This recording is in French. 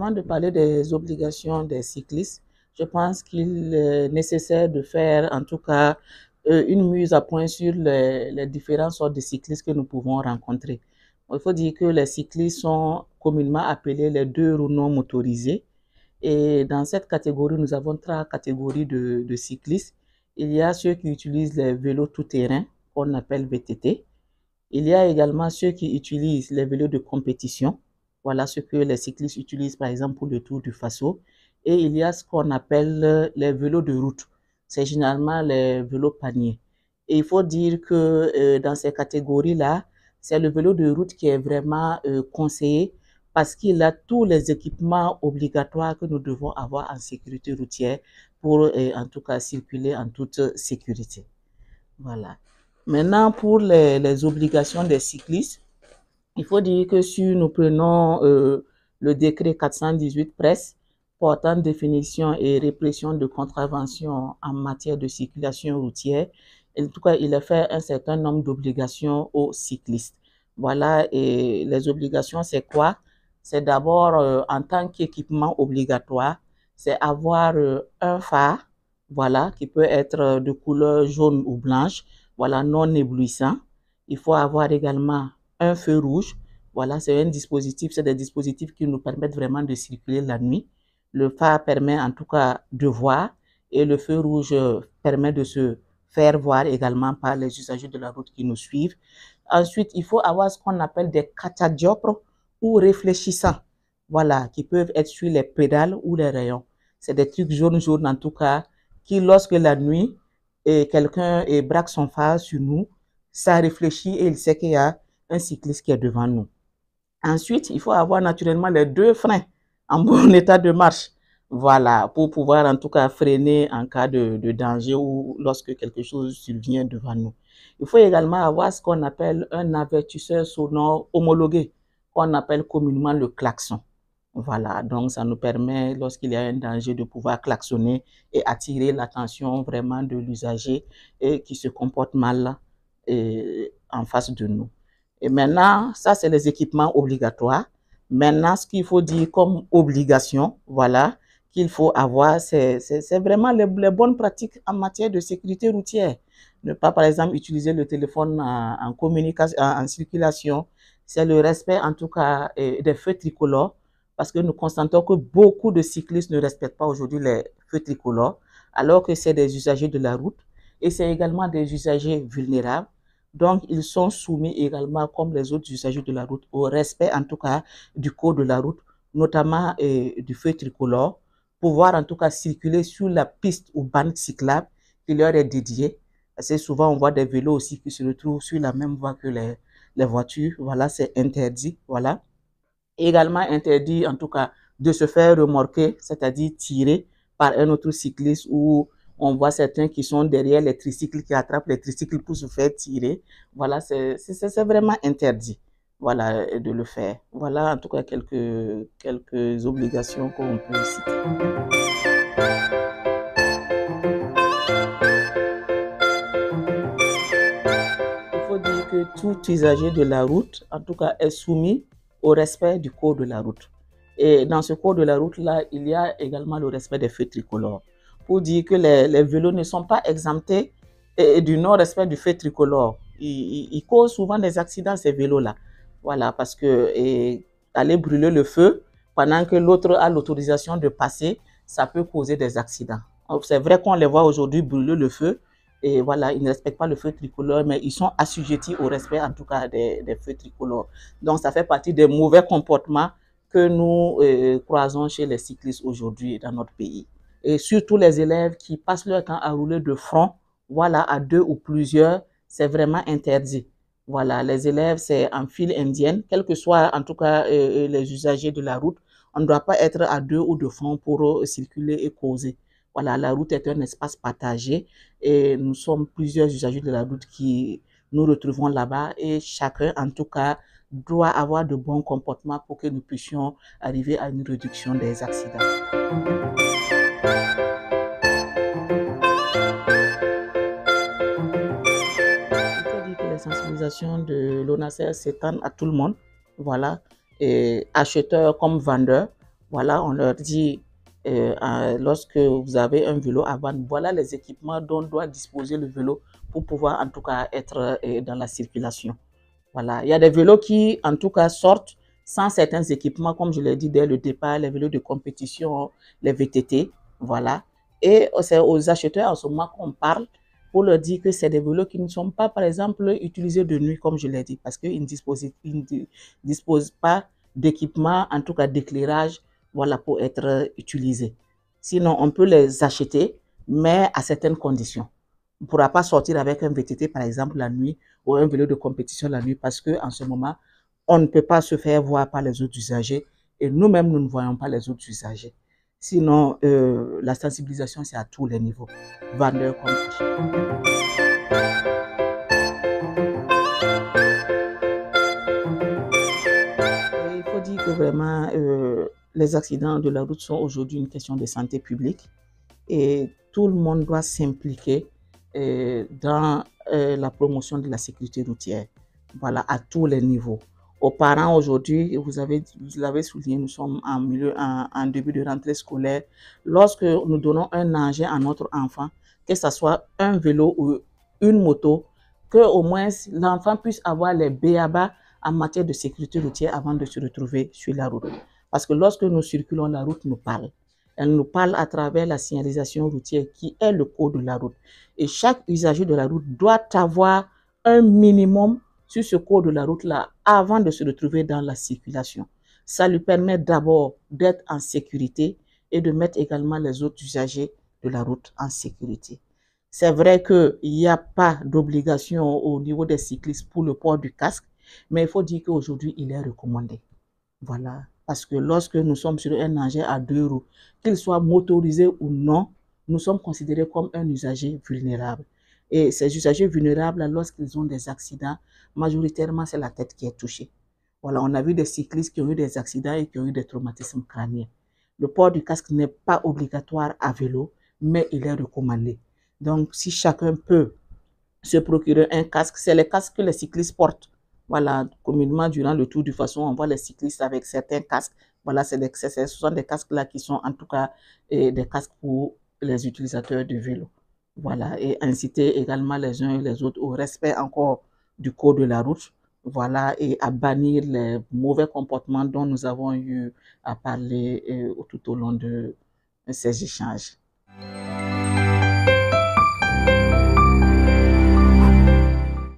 avant de parler des obligations des cyclistes, je pense qu'il est nécessaire de faire en tout cas une mise à point sur les différentes sortes de cyclistes que nous pouvons rencontrer. Il faut dire que les cyclistes sont communément appelés les deux roues non motorisés. Et dans cette catégorie, nous avons trois catégories de cyclistes. Il y a ceux qui utilisent les vélos tout-terrain, qu'on appelle VTT. Il y a également ceux qui utilisent les vélos de compétition. Voilà ce que les cyclistes utilisent par exemple pour le Tour du Faso. Et il y a ce qu'on appelle les vélos de route. C'est généralement les vélos paniers. Et il faut dire que dans ces catégories-là, c'est le vélo de route qui est vraiment conseillé parce qu'il a tous les équipements obligatoires que nous devons avoir en sécurité routière pour en tout cas circuler en toute sécurité. Voilà. Maintenant, pour les obligations des cyclistes, il faut dire que si nous prenons le décret 418 presse portant définition et répression de contraventions en matière de circulation routière, en tout cas, il a fait un certain nombre d'obligations aux cyclistes. Voilà, et les obligations, c'est quoi? C'est d'abord, en tant qu'équipement obligatoire, c'est avoir un phare, voilà, qui peut être de couleur jaune ou blanche, voilà, non éblouissant. Il faut avoir également un feu rouge. Voilà, c'est un dispositif, c'est des dispositifs qui nous permettent vraiment de circuler la nuit. Le phare permet en tout cas de voir et le feu rouge permet de se faire voir également par les usagers de la route qui nous suivent. Ensuite, il faut avoir ce qu'on appelle des catadiopres ou réfléchissants, voilà, qui peuvent être sur les pédales ou les rayons. C'est des trucs jaunes en tout cas, qui lorsque la nuit, quelqu'un braque son phare sur nous, ça réfléchit et il sait qu'il y a un cycliste qui est devant nous. Ensuite, il faut avoir naturellement les deux freins en bon état de marche. Voilà, pour pouvoir en tout cas freiner en cas de danger ou lorsque quelque chose survient devant nous. Il faut également avoir ce qu'on appelle un avertisseur sonore homologué, qu'on appelle communément le klaxon. Voilà, donc ça nous permet, lorsqu'il y a un danger, de pouvoir klaxonner et attirer l'attention vraiment de l'usager et qui se comporte mal en face de nous. Et maintenant, ça, c'est les équipements obligatoires. Maintenant, ce qu'il faut dire comme obligation, voilà, qu'il faut avoir, c'est vraiment les bonnes pratiques en matière de sécurité routière. Ne pas, par exemple, utiliser le téléphone en communication, en circulation. C'est le respect, en tout cas, des feux tricolores, parce que nous constatons que beaucoup de cyclistes ne respectent pas aujourd'hui les feux tricolores, alors que c'est des usagers de la route et c'est également des usagers vulnérables. Donc, ils sont soumis également, comme les autres usagers de la route, au respect, en tout cas, du code de la route, notamment du feu tricolore, pouvoir, en tout cas, circuler sur la piste ou bande cyclable qui leur est dédiée. Assez souvent, on voit des vélos aussi qui se retrouvent sur la même voie que les voitures. Voilà, c'est interdit. Voilà. Également interdit, en tout cas, de se faire remorquer, c'est-à-dire tirer par un autre cycliste ou on voit certains qui sont derrière les tricycles, qui attrapent les tricycles pour se faire tirer. Voilà, c'est vraiment interdit, voilà, de le faire. Voilà, en tout cas, quelques obligations qu'on peut citer. Il faut dire que tout usager de la route, en tout cas, est soumis au respect du code de la route. Et dans ce code de la route-là, il y a également le respect des feux tricolores. Pour dire que les vélos ne sont pas exemptés du non-respect du feu tricolore. Ils causent souvent des accidents, ces vélos-là. Voilà, parce que aller brûler le feu pendant que l'autre a l'autorisation de passer, ça peut causer des accidents. C'est vrai qu'on les voit aujourd'hui brûler le feu, et voilà, ils ne respectent pas le feu tricolore, mais ils sont assujettis au respect, en tout cas, des feux tricolores. Donc, ça fait partie des mauvais comportements que nous croisons chez les cyclistes aujourd'hui dans notre pays. Et surtout les élèves qui passent leur temps à rouler de front, voilà, à deux ou plusieurs, c'est vraiment interdit. Voilà, les élèves, c'est en file indienne, quels que soient en tout cas les usagers de la route, on ne doit pas être à deux ou de front pour circuler et causer. Voilà, la route est un espace partagé et nous sommes plusieurs usagers de la route qui nous retrouvons là-bas et chacun, en tout cas, doit avoir de bons comportements pour que nous puissions arriver à une réduction des accidents. Il faut dire que les sensibilisations de l'ONACER s'étendent à tout le monde, voilà, et acheteurs comme vendeurs. Voilà, on leur dit, lorsque vous avez un vélo à vendre, voilà les équipements dont doit disposer le vélo pour pouvoir en tout cas être dans la circulation. Voilà, il y a des vélos qui en tout cas sortent sans certains équipements, comme je l'ai dit dès le départ, les vélos de compétition, les VTT, voilà. Et c'est aux acheteurs en ce moment qu'on parle pour leur dire que c'est des vélos qui ne sont pas, par exemple, utilisés de nuit, comme je l'ai dit, parce qu'ils ne disposent pas d'équipement, en tout cas d'éclairage, voilà, pour être utilisés. Sinon, on peut les acheter, mais à certaines conditions. On ne pourra pas sortir avec un VTT, par exemple, la nuit, ou un vélo de compétition la nuit, parce qu'en ce moment, on ne peut pas se faire voir par les autres usagers, et nous-mêmes, nous ne voyons pas les autres usagers. Sinon, la sensibilisation, c'est à tous les niveaux, vendeurs comme acheteurs. Il faut dire que vraiment, les accidents de la route sont aujourd'hui une question de santé publique et tout le monde doit s'impliquer dans la promotion de la sécurité routière, voilà, à tous les niveaux. Aux parents aujourd'hui, vous l'avez souligné, nous sommes en début de rentrée scolaire. Lorsque nous donnons un engin à notre enfant, que ce soit un vélo ou une moto, que au moins l'enfant puisse avoir les b.a.-ba en matière de sécurité routière avant de se retrouver sur la route. Parce que lorsque nous circulons, la route nous parle. Elle nous parle à travers la signalisation routière qui est le code de la route. Et chaque usager de la route doit avoir un minimum sur ce code de la route-là avant de se retrouver dans la circulation. Ça lui permet d'abord d'être en sécurité et de mettre également les autres usagers de la route en sécurité. C'est vrai qu'il n'y a pas d'obligation au niveau des cyclistes pour le port du casque, mais il faut dire qu'aujourd'hui, il est recommandé. Voilà. Parce que lorsque nous sommes sur un engin à 2 roues, qu'il soit motorisé ou non, nous sommes considérés comme un usager vulnérable. Et ces usagers vulnérables, lorsqu'ils ont des accidents, majoritairement, c'est la tête qui est touchée. Voilà, on a vu des cyclistes qui ont eu des accidents et qui ont eu des traumatismes crâniens. Le port du casque n'est pas obligatoire à vélo, mais il est recommandé. Donc, si chacun peut se procurer un casque, c'est les casques que les cyclistes portent. Voilà, communément, durant le Tour du Façon, on voit les cyclistes avec certains casques. Voilà, ce sont des casques-là qui sont en tout cas des casques pour les utilisateurs de vélo. Voilà, et inciter également les uns et les autres au respect encore du code de la route. Voilà, et à bannir les mauvais comportements dont nous avons eu à parler tout au long de ces échanges.